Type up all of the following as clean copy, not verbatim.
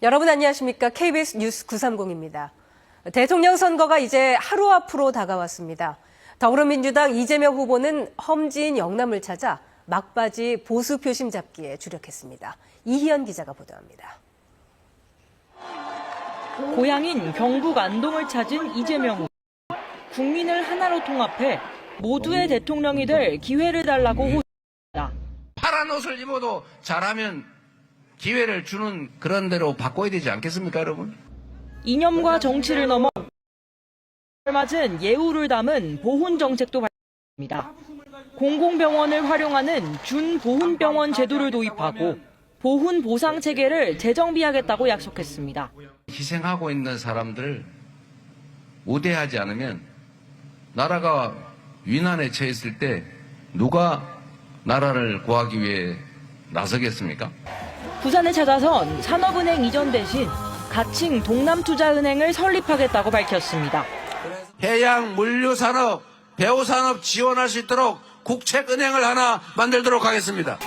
여러분 안녕하십니까? KBS 뉴스 930입니다. 대통령 선거가 이제 하루 앞으로 다가왔습니다. 더불어민주당 이재명 후보는 험지인 영남을 찾아 막바지 보수 표심 잡기에 주력했습니다. 이희연 기자가 보도합니다. 고향인 경북 안동을 찾은 이재명 후보. 국민을 하나로 통합해 모두의 대통령이 될 기회를 달라고 호소했습니다. 파란 옷을 입어도 잘하면 기회를 주는 그런 대로 바꿔야 되지 않겠습니까, 여러분? 이념과 정치를 넘어 맞은 예우를 담은 보훈 정책도 발표했습니다. 공공병원을 활용하는 준보훈병원 제도를 도입하고 보훈 보상 체계를 재정비하겠다고 약속했습니다. 희생하고 있는 사람들을 우대하지 않으면 나라가 위난에 처했을 때 누가 나라를 구하기 위해 나서겠습니까? 부산을 찾아선 산업은행 이전 대신 가칭 동남투자은행을 설립하겠다고 밝혔습니다. 해양 물류산업, 배우산업 지원할 수 있도록 국책은행을 하나 만들도록 하겠습니다.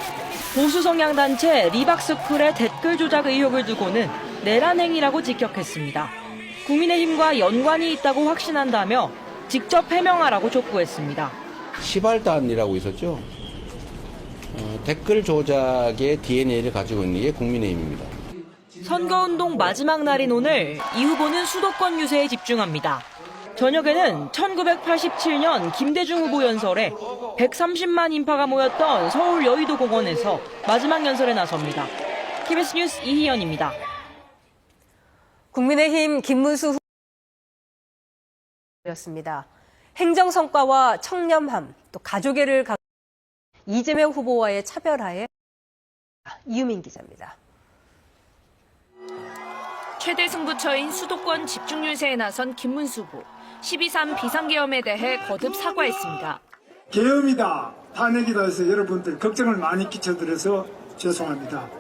보수 성향 단체 리박스쿨의 댓글 조작 의혹을 두고는 내란행위라고 직격했습니다. 국민의힘과 연관이 있다고 확신한다며 직접 해명하라고 촉구했습니다. 시발단이라고 있었죠. 댓글 조작의 DNA를 가지고 있는 게 국민의힘입니다. 선거운동 마지막 날인 오늘 이 후보는 수도권 유세에 집중합니다. 저녁에는 1987년 김대중 후보 연설에 130만 인파가 모였던 서울 여의도 공원에서 마지막 연설에 나섭니다. KBS 뉴스 이희연입니다. 국민의힘 김문수 후보였습니다. 행정 성과와 청렴함, 또 가족애를 갖고 이재명 후보와의 차별화에 이유민 기자입니다. 최대 승부처인 수도권 집중 유세에 나선 김문수 후보. 12.3 비상계엄에 대해 거듭 사과했습니다. 계엄이다, 탄핵이다 해서 여러분들 걱정을 많이 끼쳐드려서 죄송합니다.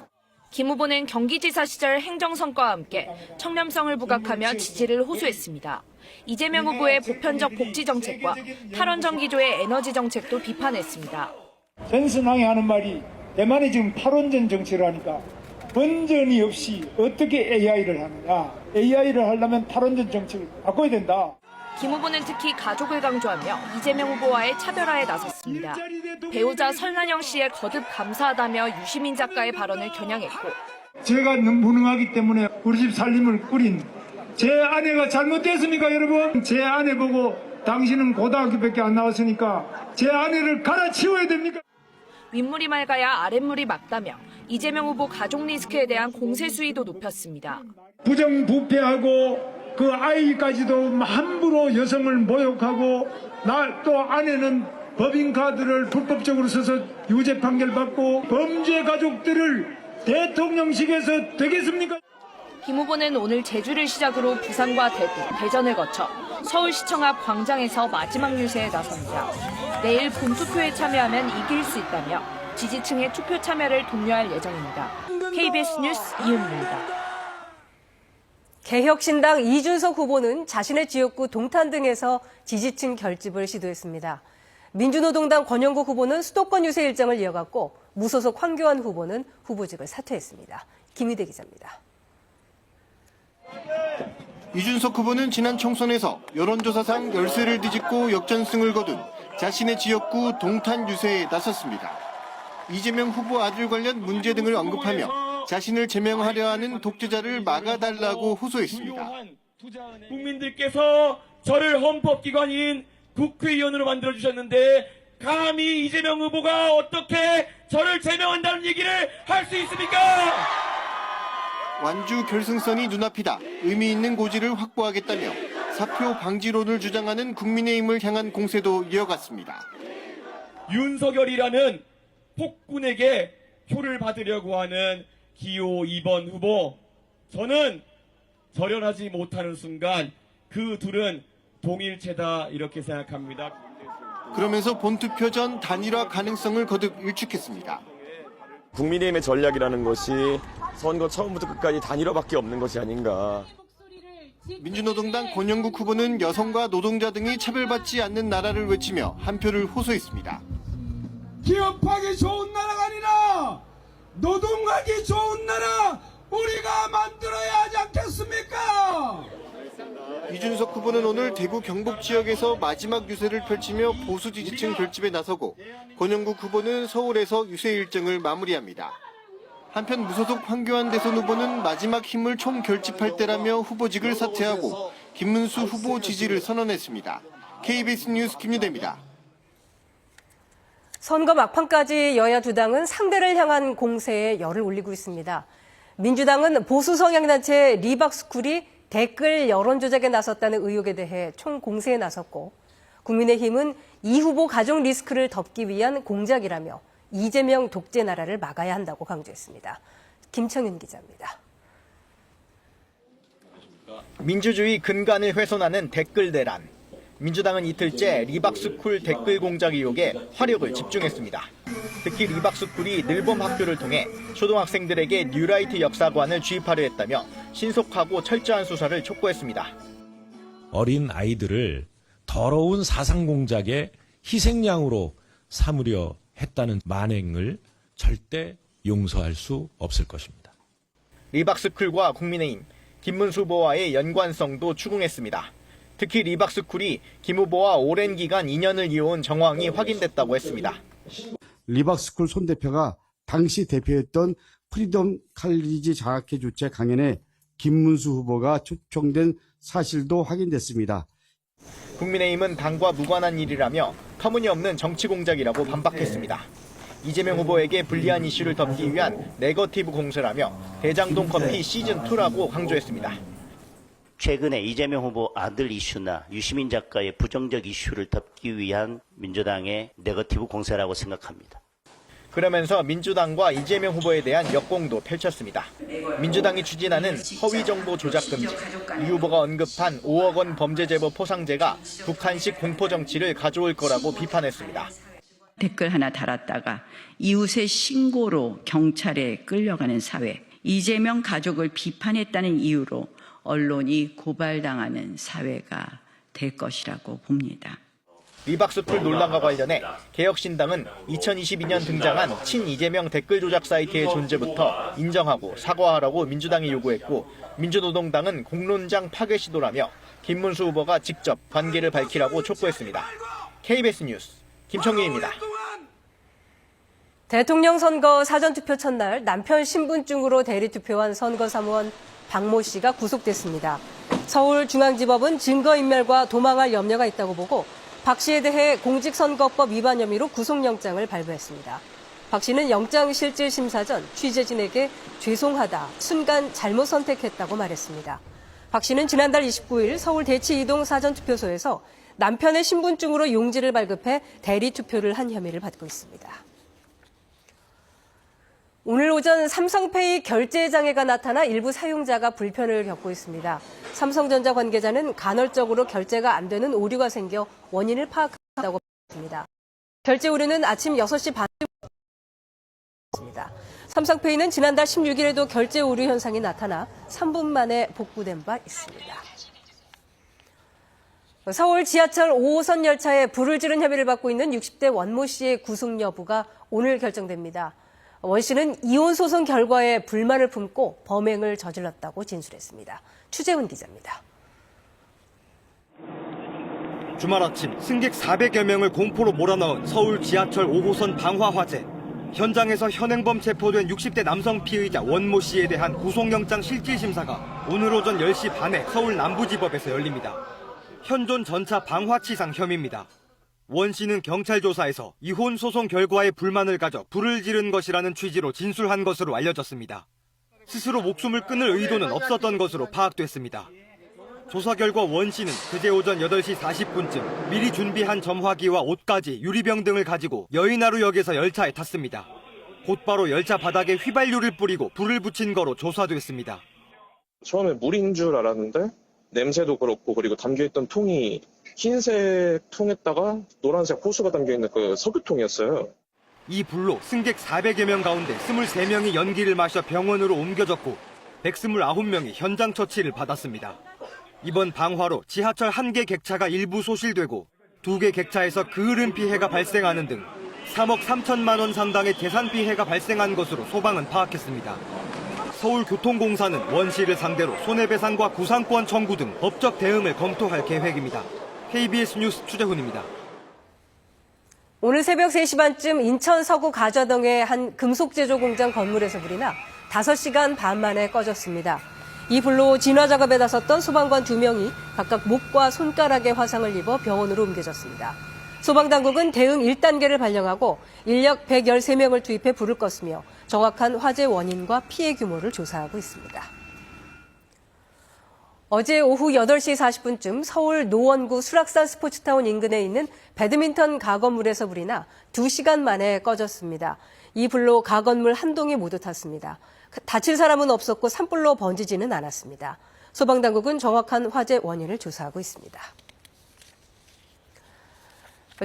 김 후보는 경기지사 시절 행정성과와 함께 청렴성을 부각하며 지지를 호소했습니다. 이재명 후보의 보편적 복지 정책과 탈원전기조의 에너지 정책도 비판했습니다. 전선왕이 하는 말이 대만이 지금 탈원전 정치를 하니까 원전이 없이 어떻게 AI를 하느냐. AI를 하려면 탈원전 정책을 바꿔야 된다. 김 후보는 특히 가족을 강조하며 이재명 후보와의 차별화에 나섰습니다. 배우자 설난영 씨에 거듭 감사하다며 유시민 작가의 발언을 겨냥했고, 제가 무능하기 때문에 우리 집 살림을 꾸린 제 아내가 잘못됐습니까, 여러분? 제 아내 보고 당신은 고등학교밖에 안 나왔으니까 제 아내를 갈아치워야 됩니까? 윗물이 맑아야 아랫물이 맑다며 이재명 후보 가족 리스크에 대한 공세 수위도 높였습니다. 부정부패하고 그 아이까지도 함부로 여성을 모욕하고 또 아내는 법인카드를 불법적으로 써서 유죄 판결 받고 범죄 가족들을 대통령직에서 되겠습니까? 김 후보는 오늘 제주를 시작으로 부산과 대구, 대전을 거쳐 서울시청 앞 광장에서 마지막 유세에 나섭니다. 내일 본투표에 참여하면 이길 수 있다며 지지층의 투표 참여를 독려할 예정입니다. KBS 뉴스 이은미입니다. 개혁신당 이준석 후보는 자신의 지역구 동탄 등에서 지지층 결집을 시도했습니다. 민주노동당 권영국 후보는 수도권 유세 일정을 이어갔고 무소속 황교안 후보는 후보직을 사퇴했습니다. 김희대 기자입니다. 이준석 후보는 지난 총선에서 여론조사상 열세를 뒤집고 역전승을 거둔 자신의 지역구 동탄 유세에 나섰습니다. 이재명 후보 아들 관련 문제 등을 언급하며 자신을 제명하려 하는 독재자를 막아달라고 호소했습니다. 국민들께서 저를 헌법기관인 국회의원으로 만들어주셨는데 감히 이재명 후보가 어떻게 저를 제명한다는 얘기를 할 수 있습니까? 완주 결승선이 눈앞이다. 의미 있는 고지를 확보하겠다며 사표 방지론을 주장하는 국민의힘을 향한 공세도 이어갔습니다. 윤석열이라는 폭군에게 표를 받으려고 하는 기호 2번 후보, 저는 절연하지 못하는 순간 그 둘은 동일체다 이렇게 생각합니다. 그러면서 본투표 전 단일화 가능성을 거듭 일축했습니다. 국민의힘의 전략이라는 것이 선거 처음부터 끝까지 단일화밖에 없는 것이 아닌가. 민주노동당 권영국 후보는 여성과 노동자 등이 차별받지 않는 나라를 외치며 한 표를 호소했습니다. 기업하기 좋은 나라가 아니라 노동하기 좋은 나라, 우리가 만들어야 하지 않겠습니까? 이준석 후보는 오늘 대구 경북 지역에서 마지막 유세를 펼치며 보수 지지층 결집에 나서고 권영국 후보는 서울에서 유세 일정을 마무리합니다. 한편 무소속 황교안 대선 후보는 마지막 힘을 총 결집할 때라며 후보직을 사퇴하고 김문수 후보 지지를 선언했습니다. KBS 뉴스 김유대입니다. 선거 막판까지 여야 두 당은 상대를 향한 공세에 열을 올리고 있습니다. 민주당은 보수 성향단체 리박스쿨이 댓글 여론조작에 나섰다는 의혹에 대해 총공세에 나섰고, 국민의힘은 이 후보 가족 리스크를 덮기 위한 공작이라며 이재명 독재 나라를 막아야 한다고 강조했습니다. 김청윤 기자입니다. 민주주의 근간을 훼손하는 댓글 대란. 민주당은 이틀째 리박스쿨 댓글 공작 의혹에 화력을 집중했습니다. 특히 리박스쿨이 늘봄 학교를 통해 초등학생들에게 뉴라이트 역사관을 주입하려 했다며 신속하고 철저한 수사를 촉구했습니다. 어린 아이들을 더러운 사상 공작의 희생양으로 삼으려 했다는 만행을 절대 용서할 수 없을 것입니다. 리박스쿨과 국민의힘, 김문수 후보와의 연관성도 추궁했습니다. 특히 리박스쿨이 김 후보와 오랜 기간 인연을 이어온 정황이 확인됐다고 했습니다. 리박스쿨 손 대표가 당시 대표였던 프리덤 칼리지 장학회 주최 강연에 김문수 후보가 초청된 사실도 확인됐습니다. 국민의힘은 당과 무관한 일이라며 터무니없는 정치 공작이라고 반박했습니다. 이재명 후보에게 불리한 이슈를 덮기 위한 네거티브 공세라며 대장동 커피 시즌2라고 강조했습니다. 최근에 이재명 후보 아들 이슈나 유시민 작가의 부정적 이슈를 덮기 위한 민주당의 네거티브 공세라고 생각합니다. 그러면서 민주당과 이재명 후보에 대한 역공도 펼쳤습니다. 민주당이 추진하는 허위정보 조작 금지, 이 후보가 언급한 5억 원 범죄 제보 포상제가 북한식 공포 정치를 가져올 거라고 비판했습니다. 댓글 하나 달았다가 이웃의 신고로 경찰에 끌려가는 사회, 이재명 가족을 비판했다는 이유로 언론이 고발당하는 사회가 될 것이라고 봅니다. 리박스쿨 논란과 관련해 개혁신당은 2022년 등장한 친이재명 댓글 조작 사이트의 존재부터 인정하고 사과하라고 민주당이 요구했고, 민주노동당은 공론장 파괴 시도라며 김문수 후보가 직접 관계를 밝히라고 촉구했습니다. KBS 뉴스 김청윤입니다. 대통령 선거 사전투표 첫날 남편 신분증으로 대리투표한 선거사무원 박모 씨가 구속됐습니다. 서울중앙지법은 증거인멸과 도망할 염려가 있다고 보고 박 씨에 대해 공직선거법 위반 혐의로 구속영장을 발부했습니다. 박 씨는 영장실질심사 전 취재진에게 죄송하다, 순간 잘못 선택했다고 말했습니다. 박 씨는 지난달 29일 서울 대치이동 사전투표소에서 남편의 신분증으로 용지를 발급해 대리투표를 한 혐의를 받고 있습니다. 오늘 오전 삼성페이 결제 장애가 나타나 일부 사용자가 불편을 겪고 있습니다. 삼성전자 관계자는 간헐적으로 결제가 안 되는 오류가 생겨 원인을 파악한다고 밝혔습니다. 결제 오류는 아침 6시 반쯤입니다. 삼성페이는 지난달 16일에도 결제 오류 현상이 나타나 3분 만에 복구된 바 있습니다. 서울 지하철 5호선 열차에 불을 지른 혐의를 받고 있는 60대 원모 씨의 구속 여부가 오늘 결정됩니다. 원 씨는 이혼 소송 결과에 불만을 품고 범행을 저질렀다고 진술했습니다. 추재훈 기자입니다. 주말 아침 승객 400여 명을 공포로 몰아넣은 서울 지하철 5호선 방화 화재. 현장에서 현행범 체포된 60대 남성 피의자 원모 씨에 대한 구속영장 실질심사가 오늘 오전 10시 반에 서울 남부지법에서 열립니다. 현존 전차 방화치상 혐의입니다. 원 씨는 경찰 조사에서 이혼 소송 결과에 불만을 가져 불을 지른 것이라는 취지로 진술한 것으로 알려졌습니다. 스스로 목숨을 끊을 의도는 없었던 것으로 파악됐습니다. 조사 결과 원 씨는 그제 오전 8시 40분쯤 미리 준비한 점화기와 옷까지 유리병 등을 가지고 여의나루역에서 열차에 탔습니다. 곧바로 열차 바닥에 휘발유를 뿌리고 불을 붙인 거로 조사됐습니다. 처음에 물인 줄 알았는데 냄새도 그렇고, 그리고 담겨있던 통이 흰색 통에다가 노란색 호수가 담겨있는 그 석유통이었어요. 이 불로 승객 400여 명 가운데 23명이 연기를 마셔 병원으로 옮겨졌고 129명이 현장 처치를 받았습니다. 이번 방화로 지하철 1개 객차가 일부 소실되고 2개 객차에서 그을음 피해가 발생하는 등 3억 3천만 원 상당의 재산 피해가 발생한 것으로 소방은 파악했습니다. 서울교통공사는 원 씨를 상대로 손해배상과 구상권 청구 등 법적 대응을 검토할 계획입니다. KBS 뉴스 추재훈입니다. 오늘 새벽 3시 반쯤 인천 서구 가좌동의 한 금속제조 공장 건물에서 불이 나 5시간 반 만에 꺼졌습니다. 이 불로 진화 작업에 나섰던 소방관 2명이 각각 목과 손가락에 화상을 입어 병원으로 옮겨졌습니다. 소방당국은 대응 1단계를 발령하고 인력 113명을 투입해 불을 껐으며 정확한 화재 원인과 피해 규모를 조사하고 있습니다. 어제 오후 8시 40분쯤 서울 노원구 수락산 스포츠타운 인근에 있는 배드민턴 가건물에서 불이 나 2시간 만에 꺼졌습니다. 이 불로 가건물 한 동이 모두 탔습니다. 다칠 사람은 없었고 산불로 번지지는 않았습니다. 소방당국은 정확한 화재 원인을 조사하고 있습니다.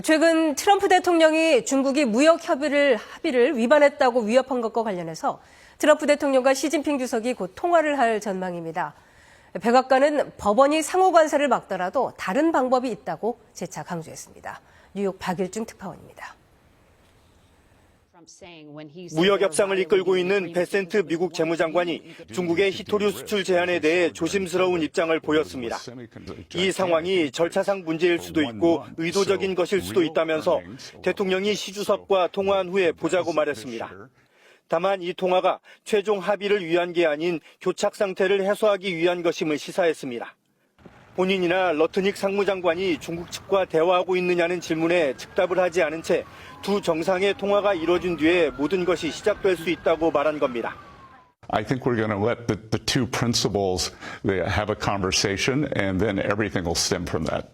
최근 트럼프 대통령이 중국이 무역 합의를 위반했다고 위협한 것과 관련해서 트럼프 대통령과 시진핑 주석이 곧 통화를 할 전망입니다. 백악관은 법원이 상호 관세를 막더라도 다른 방법이 있다고 재차 강조했습니다. 뉴욕 박일중 특파원입니다. 무역 협상을 이끌고 있는 베센트 미국 재무장관이 중국의 히토류 수출 제한에 대해 조심스러운 입장을 보였습니다. 이 상황이 절차상 문제일 수도 있고 의도적인 것일 수도 있다면서 대통령이 시 주석과 통화한 후에 보자고 말했습니다. 다만 이 통화가 최종 합의를 위한 게 아닌 교착 상태를 해소하기 위한 것임을 시사했습니다. 본인이나 러트닉 상무장관이 중국 측과 대화하고 있느냐는 질문에 즉답을 하지 않은 채 두 정상의 통화가 이뤄진 뒤에 모든 것이 시작될 수 있다고 말한 겁니다. I think we're going to let the two principals have a conversation and then everything will stem from that.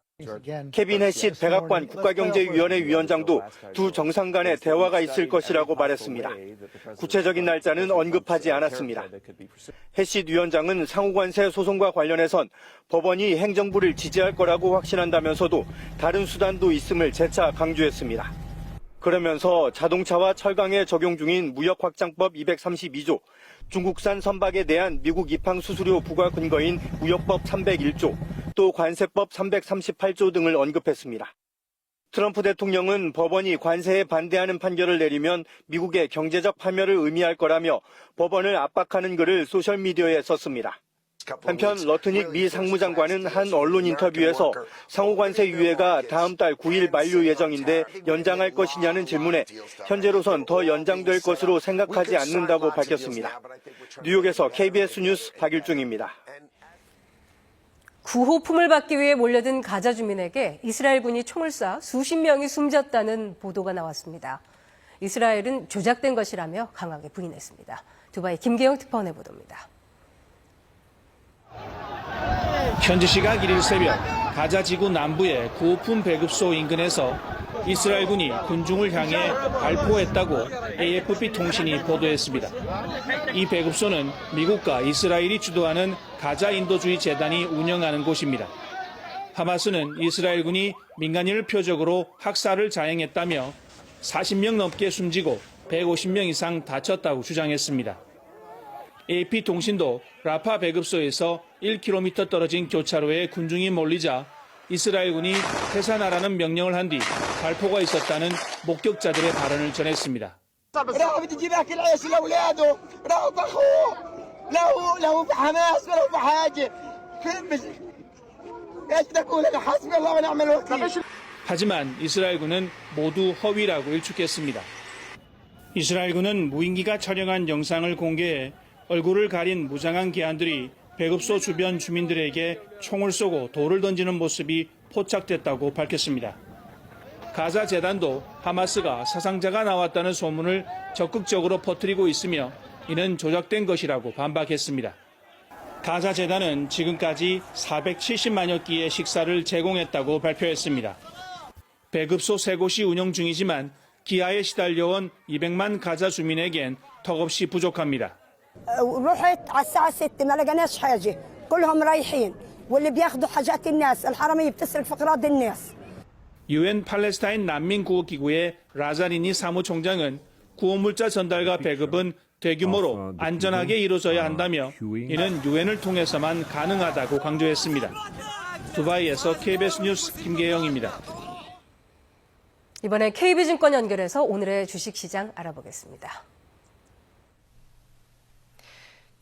케빈 해싯 백악관 국가경제위원회 위원장도 두 정상 간의 대화가 있을 것이라고 말했습니다. 구체적인 날짜는 언급하지 않았습니다. 해싯 위원장은 상호관세 소송과 관련해선 법원이 행정부를 지지할 거라고 확신한다면서도 다른 수단도 있음을 재차 강조했습니다. 그러면서 자동차와 철강에 적용 중인 무역확장법 232조, 중국산 선박에 대한 미국 입항 수수료 부과 근거인 무역법 301조, 또 관세법 338조 등을 언급했습니다. 트럼프 대통령은 법원이 관세에 반대하는 판결을 내리면 미국의 경제적 파멸을 의미할 거라며 법원을 압박하는 글을 소셜미디어에 썼습니다. 한편 러트닉 미 상무장관은 한 언론 인터뷰에서 상호관세 유예가 다음 달 9일 만료 예정인데 연장할 것이냐는 질문에 현재로선 더 연장될 것으로 생각하지 않는다고 밝혔습니다. 뉴욕에서 KBS 뉴스 박일중입니다. 구호품을 받기 위해 몰려든 가자 주민에게 이스라엘군이 총을 쏴 수십 명이 숨졌다는 보도가 나왔습니다. 이스라엘은 조작된 것이라며 강하게 부인했습니다. 두바이 김계영 특파원의 보도입니다. 현지 시각 1일 새벽 가자 지구 남부의 구호품 배급소 인근에서 이스라엘군이 군중을 향해 발포했다고 AFP 통신이 보도했습니다. 이 배급소는 미국과 이스라엘이 주도하는 가자 인도주의 재단이 운영하는 곳입니다. 하마스는 이스라엘군이 민간인을 표적으로 학살을 자행했다며 40명 넘게 숨지고 150명 이상 다쳤다고 주장했습니다. AP통신도 라파 배급소에서 1km 떨어진 교차로에 군중이 몰리자 이스라엘군이 해산하라는 명령을 한 뒤 발포가 있었다는 목격자들의 발언을 전했습니다. 하지만 이스라엘군은 모두 허위라고 일축했습니다. 이스라엘군은 무인기가 촬영한 영상을 공개해 얼굴을 가린 무장한 기한들이 배급소 주변 주민들에게 총을 쏘고 돌을 던지는 모습이 포착됐다고 밝혔습니다. 가자 재단도 하마스가 사상자가 나왔다는 소문을 적극적으로 퍼뜨리고 있으며 이는 조작된 것이라고 반박했습니다. 가자 재단은 지금까지 470만여 끼의 식사를 제공했다고 발표했습니다. 배급소 3곳이 운영 중이지만 기아에 시달려온 200만 가자 주민에겐 턱없이 부족합니다. رحت على الساعة 6 ما لقيناش حاجة كلهم رايحين واللي بياخذوا حاجات الناس الحرامية بتسرق فقرات الناس. 유엔 팔레스타인 난민구호기구의 라자리니 사무총장은 구호물자 전달과 배급은 대규모로 안전하게 이루어져야 한다며 이는 유엔을 통해서만 가능하다고 강조했습니다. 두바이에서 KBS 뉴스 김계영입니다. 이번에 KB증권 연결해서 오늘의 주식시장 알아보겠습니다.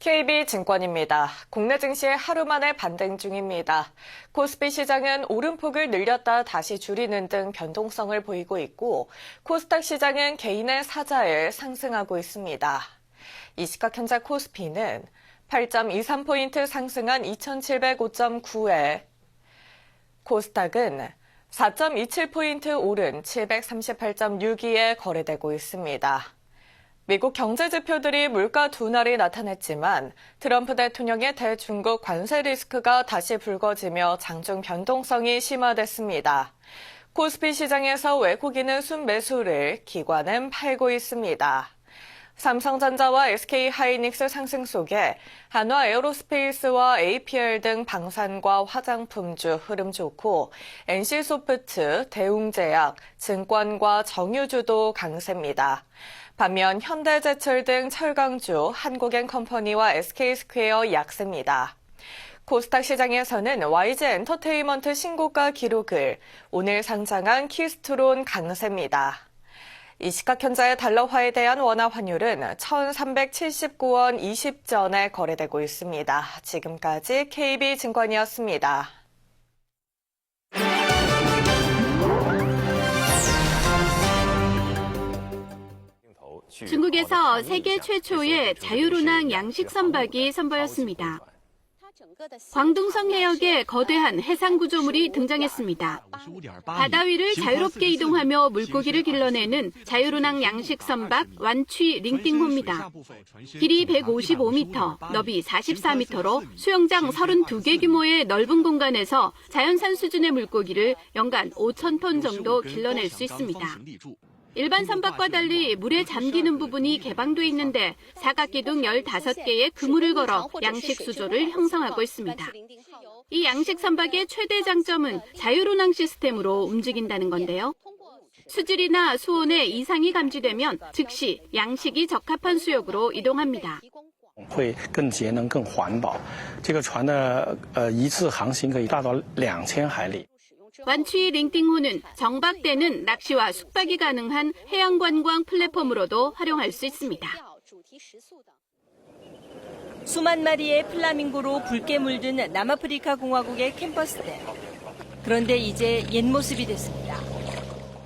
KB증권입니다. 국내 증시에 하루 만에 반등 중입니다. 코스피 시장은 오름폭을 늘렸다 다시 줄이는 등 변동성을 보이고 있고 코스닥 시장은 개인의 사자에 상승하고 있습니다. 이 시각 현재 코스피는 8.23포인트 상승한 2705.9에 코스닥은 4.27포인트 오른 738.62에 거래되고 있습니다. 미국 경제 지표들이 물가 둔화를 나타냈지만 트럼프 대통령의 대중국 관세 리스크가 다시 불거지며 장중 변동성이 심화됐습니다. 코스피 시장에서 외국인은 순매수를, 기관은 팔고 있습니다. 삼성전자와 SK하이닉스 상승 속에 한화 에어로스페이스와 APL 등 방산과 화장품주 흐름 좋고 NC소프트, 대웅제약, 증권과 정유주도 강세입니다. 반면 현대제철 등 철강주, 한국엔컴퍼니와 SK스퀘어 약세입니다. 코스닥 시장에서는 YG엔터테인먼트 신고가 기록을, 오늘 상장한 키스트론 강세입니다. 이 시각 현재의 달러화에 대한 원화 환율은 1,379원 20전에 거래되고 있습니다. 지금까지 KB증권이었습니다. 중국에서 세계 최초의 자유로낭 양식 선박이 선보였습니다. 광둥성 해역에 거대한 해상 구조물이 등장했습니다. 바다 위를 자유롭게 이동하며 물고기를 길러내는 자유로낭 양식 선박 완취 링띵호입니다. 길이 155m, 너비 44m로 수영장 32개 규모의 넓은 공간에서 자연산 수준의 물고기를 연간 5,000톤 정도 길러낼 수 있습니다. 일반 선박과 달리 물에 잠기는 부분이 개방돼 있는데 사각기둥 15개의 그물을 걸어 양식 수조를 형성하고 있습니다. 이 양식 선박의 최대 장점은 자유로낭 시스템으로 움직인다는 건데요. 수질이나 수온에 이상이 감지되면 즉시 양식이 적합한 수역으로 이동합니다. 会更节能、更环保。这个船的一次航行可以达到2000海里。 완취 링띵호는 정박되는 낚시와 숙박이 가능한 해양관광 플랫폼으로도 활용할 수 있습니다. 수만 마리의 플라밍고로 붉게 물든 남아프리카 공화국의 캠퍼스댐. 그런데 이제 옛 모습이 됐습니다.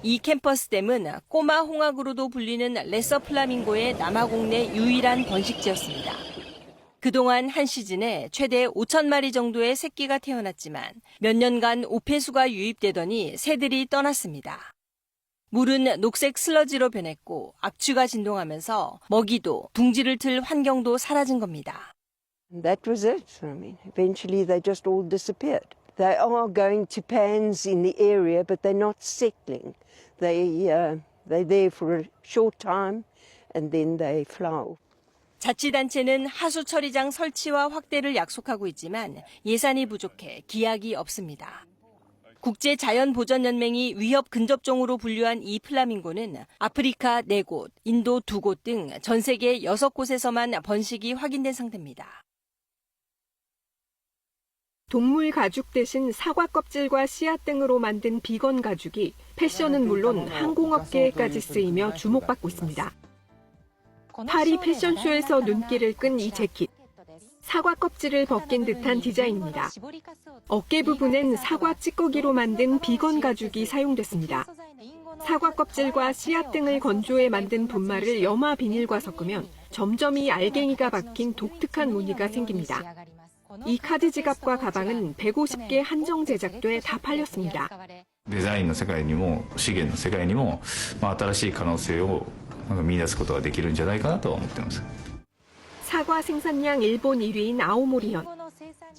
이 캠퍼스댐은 꼬마 홍학으로도 불리는 레서 플라밍고의 남아공내 유일한 번식지였습니다. 그동안 한 시즌에 최대 5,000마리 정도의 새끼가 태어났지만 몇 년간 오폐수가 유입되더니 새들이 떠났습니다. 물은 녹색 슬러지로 변했고 악취가 진동하면서 먹이도 둥지를 틀 환경도 사라진 겁니다. That was it. I mean, eventually they just all disappeared. They are going to pans in the area, but they're not settling. They're there for a short time and then they flow. 자치단체는 하수 처리장 설치와 확대를 약속하고 있지만 예산이 부족해 기약이 없습니다. 국제자연보전연맹이 위협 근접종으로 분류한 이 플라밍고는 아프리카 4곳, 인도 2곳 등 전 세계 6곳에서만 번식이 확인된 상태입니다. 동물 가죽 대신 사과 껍질과 씨앗 등으로 만든 비건 가죽이 패션은 물론 항공업계에까지 쓰이며 주목받고 있습니다. 파리 패션쇼에서 눈길을 끈 이 재킷. 사과 껍질을 벗긴 듯한 디자인입니다. 어깨 부분엔 사과 찌꺼기로 만든 비건 가죽이 사용됐습니다. 사과 껍질과 씨앗 등을 건조해 만든 분말을 염화 비닐과 섞으면 점점이 알갱이가 박힌 독특한 무늬가 생깁니다. 이 카드 지갑과 가방은 150개 한정 제작돼 다 팔렸습니다. デザインの世界にも資源の世界にも、新しい可能性を見出すことができるんじゃないかなと思っています。 사과 생산량 일본 1위인 아오모리현.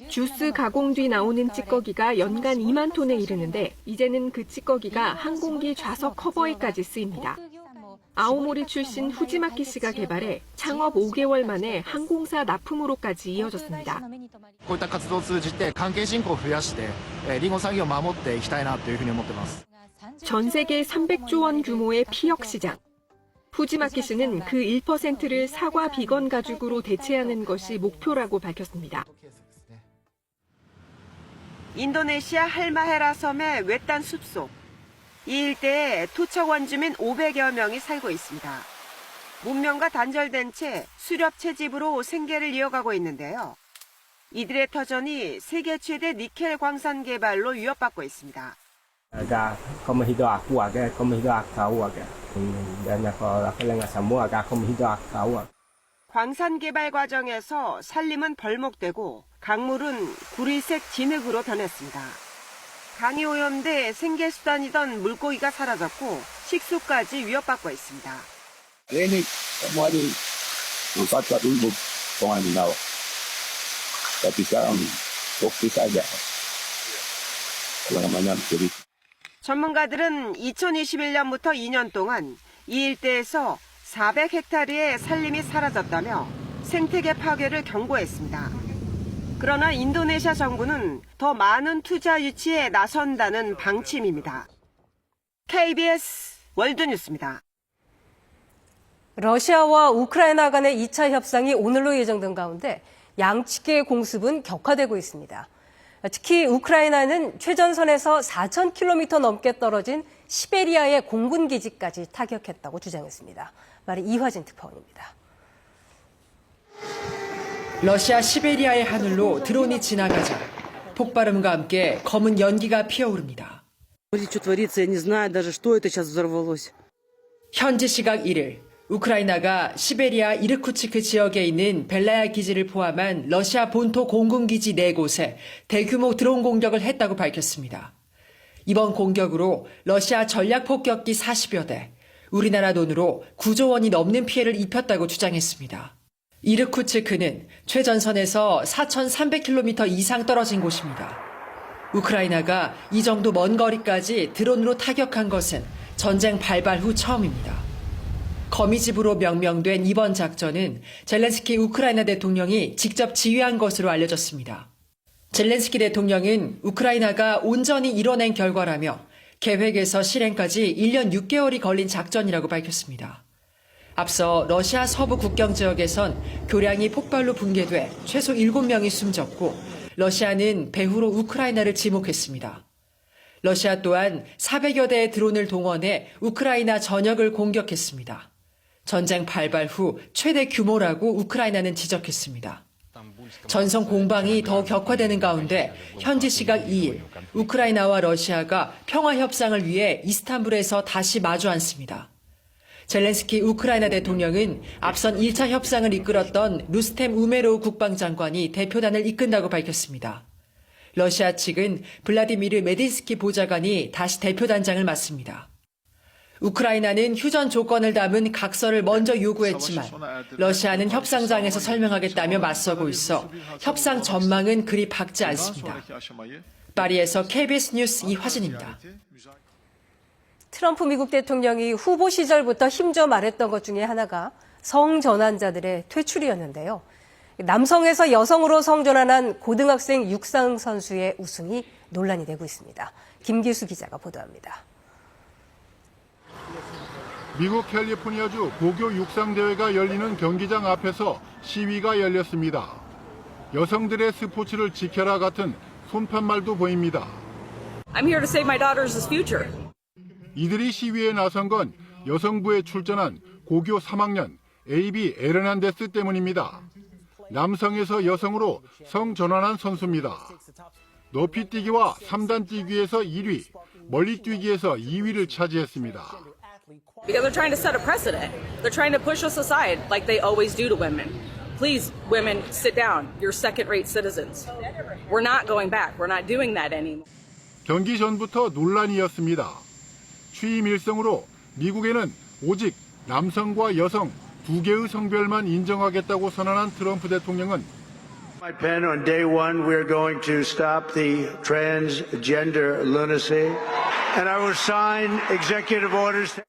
주스 가공 뒤 나오는 찌꺼기가 연간 2만 톤에 이르는데 이제는 그 찌꺼기가 항공기 좌석 커버에까지 쓰입니다. 아오모리 출신 후지마키 씨가 개발해 창업 5개월 만에 항공사 납품으로까지 이어졌습니다. こういった活動を通じて関係人口を増やしてリンゴ産業を守っていきたいなというふうに思っています。 전 세계 300조 원 규모의 피혁 시장. 후지마키 씨는 그 1%를 사과 비건 가죽으로 대체하는 것이 목표라고 밝혔습니다. 인도네시아 할마헤라 섬의 외딴 숲속. 이 일대에 토착 원주민 500여 명이 살고 있습니다. 문명과 단절된 채 수렵 채집으로 생계를 이어가고 있는데요. 이들의 터전이 세계 최대 니켈 광산 개발로 위협받고 있습니다. 광산 개발 과정에서 산림은 벌목되고 강물은 구리색 진흙으로 변했습니다. 강이 오염돼 생계 수단이던 물고기가 사라졌고 식수까지 위협받고 있습니다. 전문가들은 2021년부터 2년 동안 이 일대에서 400헥타르의 산림이 사라졌다며 생태계 파괴를 경고했습니다. 그러나 인도네시아 정부는 더 많은 투자 유치에 나선다는 방침입니다. KBS 월드뉴스입니다. 러시아와 우크라이나 간의 2차 협상이 오늘로 예정된 가운데 양측의 공습은 격화되고 있습니다. 특히 우크라이나는 최전선에서 4,000km 넘게 떨어진 시베리아의 공군 기지까지 타격했다고 주장했습니다. 말이 이화진 특파원입니다. 러시아 시베리아의 하늘로 드론이 지나가자 폭발음과 함께 검은 연기가 피어오릅니다. 현지 시각 1일 우크라이나가 시베리아 이르쿠츠크 지역에 있는 벨라야 기지를 포함한 러시아 본토 공군기지 4곳에 대규모 드론 공격을 했다고 밝혔습니다. 이번 공격으로 러시아 전략폭격기 40여 대, 우리나라 돈으로 9조 원이 넘는 피해를 입혔다고 주장했습니다. 이르쿠츠크는 최전선에서 4,300km 이상 떨어진 곳입니다. 우크라이나가 이 정도 먼 거리까지 드론으로 타격한 것은 전쟁 발발 후 처음입니다. 거미집으로 명명된 이번 작전은 젤렌스키 우크라이나 대통령이 직접 지휘한 것으로 알려졌습니다. 젤렌스키 대통령은 우크라이나가 온전히 이뤄낸 결과라며 계획에서 실행까지 1년 6개월이 걸린 작전이라고 밝혔습니다. 앞서 러시아 서부 국경 지역에선 교량이 폭발로 붕괴돼 최소 7명이 숨졌고 러시아는 배후로 우크라이나를 지목했습니다. 러시아 또한 400여 대의 드론을 동원해 우크라이나 전역을 공격했습니다. 전쟁 발발 후 최대 규모라고 우크라이나는 지적했습니다. 전선 공방이 더 격화되는 가운데 현지 시각 2일 우크라이나와 러시아가 평화 협상을 위해 이스탄불에서 다시 마주 앉습니다. 젤렌스키 우크라이나 대통령은 앞선 1차 협상을 이끌었던 루스템 우메로우 국방장관이 대표단을 이끈다고 밝혔습니다. 러시아 측은 블라디미르 메딘스키 보좌관이 다시 대표단장을 맡습니다. 우크라이나는 휴전 조건을 담은 각서를 먼저 요구했지만 러시아는 협상장에서 설명하겠다며 맞서고 있어 협상 전망은 그리 밝지 않습니다. 파리에서 KBS 뉴스 이화진입니다. 트럼프 미국 대통령이 후보 시절부터 힘줘 말했던 것 중에 하나가 성전환자들의 퇴출이었는데요. 남성에서 여성으로 성전환한 고등학생 육상 선수의 우승이 논란이 되고 있습니다. 김기수 기자가 보도합니다. 미국 캘리포니아주 고교 육상대회가 열리는 경기장 앞에서 시위가 열렸습니다. 여성들의 스포츠를 지켜라 같은 손팻말도 보입니다. I'm here to save my daughter's future. 이들이 시위에 나선 건 여성부에 출전한 고교 3학년 AB 에르난데스 때문입니다. 남성에서 여성으로 성전환한 선수입니다. 높이뛰기와 3단 뛰기에서 1위, 멀리뛰기에서 2위를 차지했습니다. Because they're trying to set a precedent. They're trying to push us aside like they always do to women. Please, women, sit down. You're second-rate citizens. We're not going back. We're not doing that anymore. 경기 전부터 논란이었습니다. 취임 일성으로 미국에는 오직 남성과 여성 두 개의 성별만 인정하겠다고 선언한 트럼프 대통령은 My pen on day one, we're going to stop the transgender lunacy, and I will sign executive orders.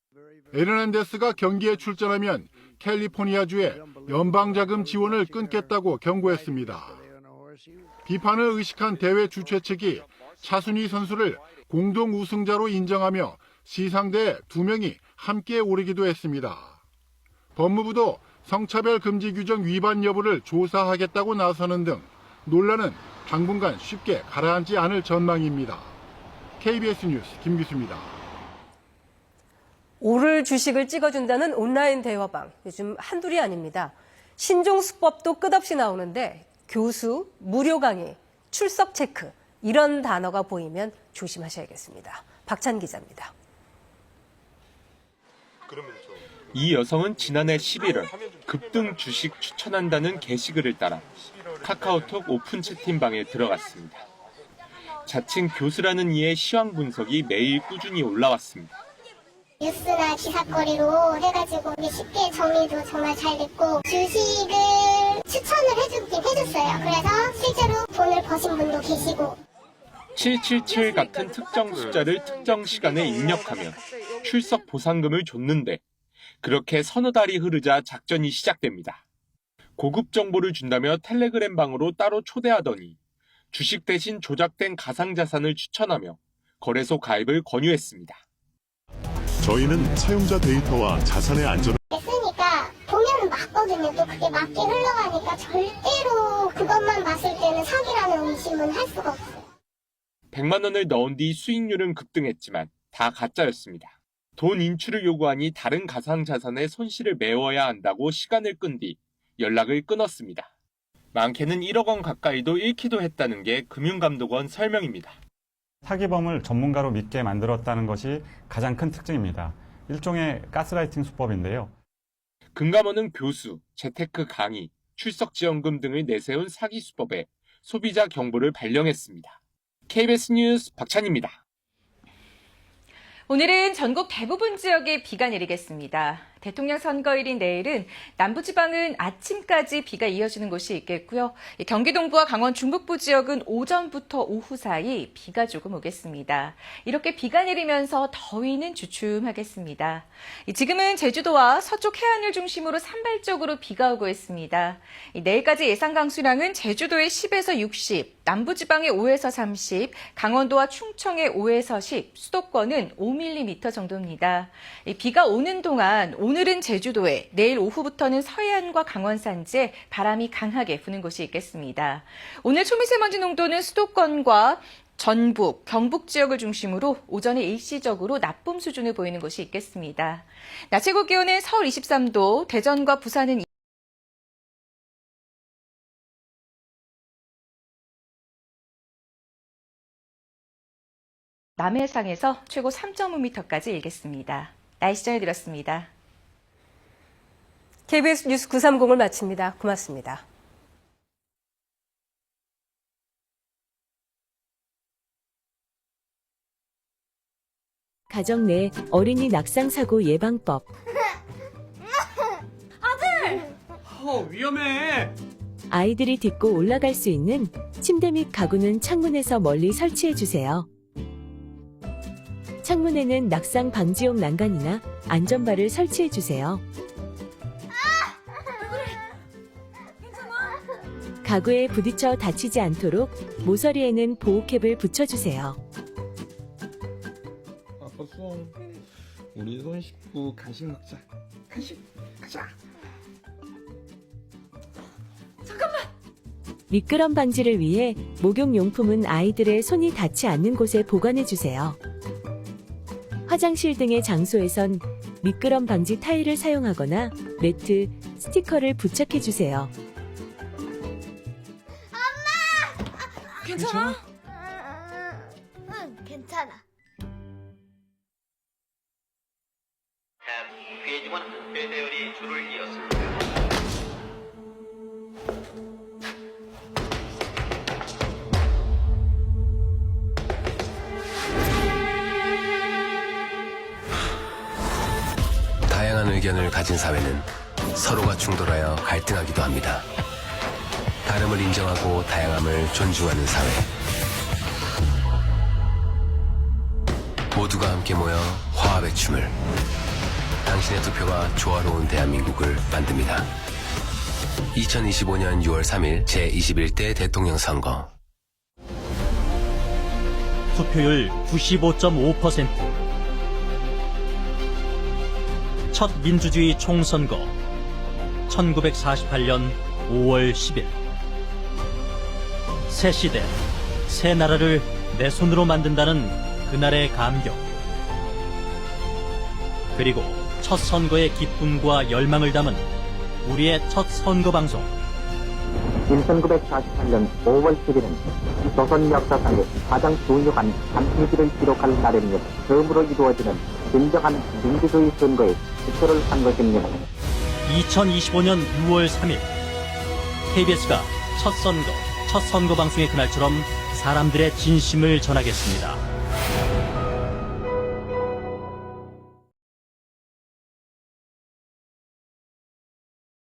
에르난데스가 경기에 출전하면 캘리포니아주에 연방자금 지원을 끊겠다고 경고했습니다. 비판을 의식한 대회 주최 측이 차순위 선수를 공동 우승자로 인정하며 시상대에 2명이 함께 오르기도 했습니다. 법무부도 성차별 금지 규정 위반 여부를 조사하겠다고 나서는 등 논란은 당분간 쉽게 가라앉지 않을 전망입니다. KBS 뉴스 김기수입니다. 오를 주식을 찍어준다는 온라인 대화방, 요즘 한둘이 아닙니다. 신종수법도 끝없이 나오는데 교수, 무료 강의, 출석 체크 이런 단어가 보이면 조심하셔야겠습니다. 박찬 기자입니다. 이 여성은 지난해 11월 급등 주식 추천한다는 게시글을 따라 카카오톡 오픈 채팅방에 들어갔습니다. 자칭 교수라는 이의 시황 분석이 매일 꾸준히 올라왔습니다. 뉴스나 기사거리로 해가지고 쉽게 정리도 정말 잘 됐고 주식을 추천을 해주긴 해줬어요. 그래서 실제로 돈을 버신 분도 계시고 777 같은 특정 숫자를 특정 시간에 입력하면 출석 보상금을 줬는데 그렇게 서너 달이 흐르자 작전이 시작됩니다. 고급 정보를 준다며 텔레그램 방으로 따로 초대하더니 주식 대신 조작된 가상자산을 추천하며 거래소 가입을 권유했습니다. 저희는 사용자 데이터와 자산의 안전을 했으니까 보면은 맞거든요. 또 그게 맞게 흘러가니까 절대로 그것만 봤을 때는 사기라는 의심은 할 수가 없어요. 100만 원을 넣은 뒤 수익률은 급등했지만 다 가짜였습니다. 돈 인출을 요구하니 다른 가상자산에 손실을 메워야 한다고 시간을 끈 뒤 연락을 끊었습니다. 많게는 1억 원 가까이도 잃기도 했다는 게 금융감독원 설명입니다. 사기범을 전문가로 믿게 만들었다는 것이 가장 큰 특징입니다. 일종의 가스라이팅 수법인데요. 금감원은 교수, 재테크 강의, 출석지원금 등을 내세운 사기 수법에 소비자 경보를 발령했습니다. KBS 뉴스 박찬입니다. 오늘은 전국 대부분 지역에 비가 내리겠습니다. 대통령 선거일인 내일은 남부지방은 아침까지 비가 이어지는 곳이 있겠고요. 경기 동부와 강원 중북부 지역은 오전부터 오후 사이 비가 조금 오겠습니다. 이렇게 비가 내리면서 더위는 주춤하겠습니다. 지금은 제주도와 서쪽 해안을 중심으로 산발적으로 비가 오고 있습니다. 내일까지 예상 강수량은 제주도의 10에서 60, 남부지방의 5에서 30, 강원도와 충청의 5에서 10, 수도권은 5mm 정도입니다. 비가 오는 동안 오늘은 제주도에, 내일 오후부터는 서해안과 강원 산지에 바람이 강하게 부는 곳이 있겠습니다. 오늘 초미세먼지 농도는 수도권과 전북, 경북 지역을 중심으로 오전에 일시적으로 나쁨 수준을 보이는 곳이 있겠습니다. 낮 최고 기온은 서울 23도, 대전과 부산은 남해상에서 최고 3.5m까지 일겠습니다. 날씨 전해드렸습니다. KBS 뉴스 930을 마칩니다. 고맙습니다. 가정 내 어린이 낙상 사고 예방법. 아들! 위험해! 아이들이 딛고 올라갈 수 있는 침대 및 가구는 창문에서 멀리 설치해 주세요. 창문에는 낙상 방지용 난간이나 안전바를 설치해 주세요. 가구에 부딪혀 다치지 않도록 모서리에는 보호캡을 붙여주세요. 아빠 수원, 우리 손 씻고 간식 먹자. 간식 가자. 잠깐만! 미끄럼 방지를 위해 목욕용품은 아이들의 손이 닿지 않는 곳에 보관해주세요. 화장실 등의 장소에선 미끄럼 방지 타일을 사용하거나 매트, 스티커를 부착해주세요. 괜찮아? 응, 괜찮아. 괴직원 한배 대열이 줄을 이었습니다. 다양한 의견을 가진 사회는 서로가 충돌하여 갈등하기도 합니다. 다름을 인정하고 다양함을 존중하는 사회. 모두가 함께 모여 화합의 춤을. 당신의 투표가 조화로운 대한민국을 만듭니다. 2025년 6월 3일 제21대 대통령 선거. 투표율 95.5%. 첫 민주주의 총선거 1948년 5월 10일 새 시대, 새 나라를 내 손으로 만든다는 그날의 감격. 그리고 첫 선거의 기쁨과 열망을 담은 우리의 첫 선거 방송. 1948년 5월 10일은 조선 역사상에 가장 중요한 단행기를 기록할 날이며 처음으로 이루어지는 진정한 민주주의 선거에 기초를 한 것입니다. 2025년 6월 3일 KBS가 첫 선거 방송의 그날처럼 사람들의 진심을 전하겠습니다.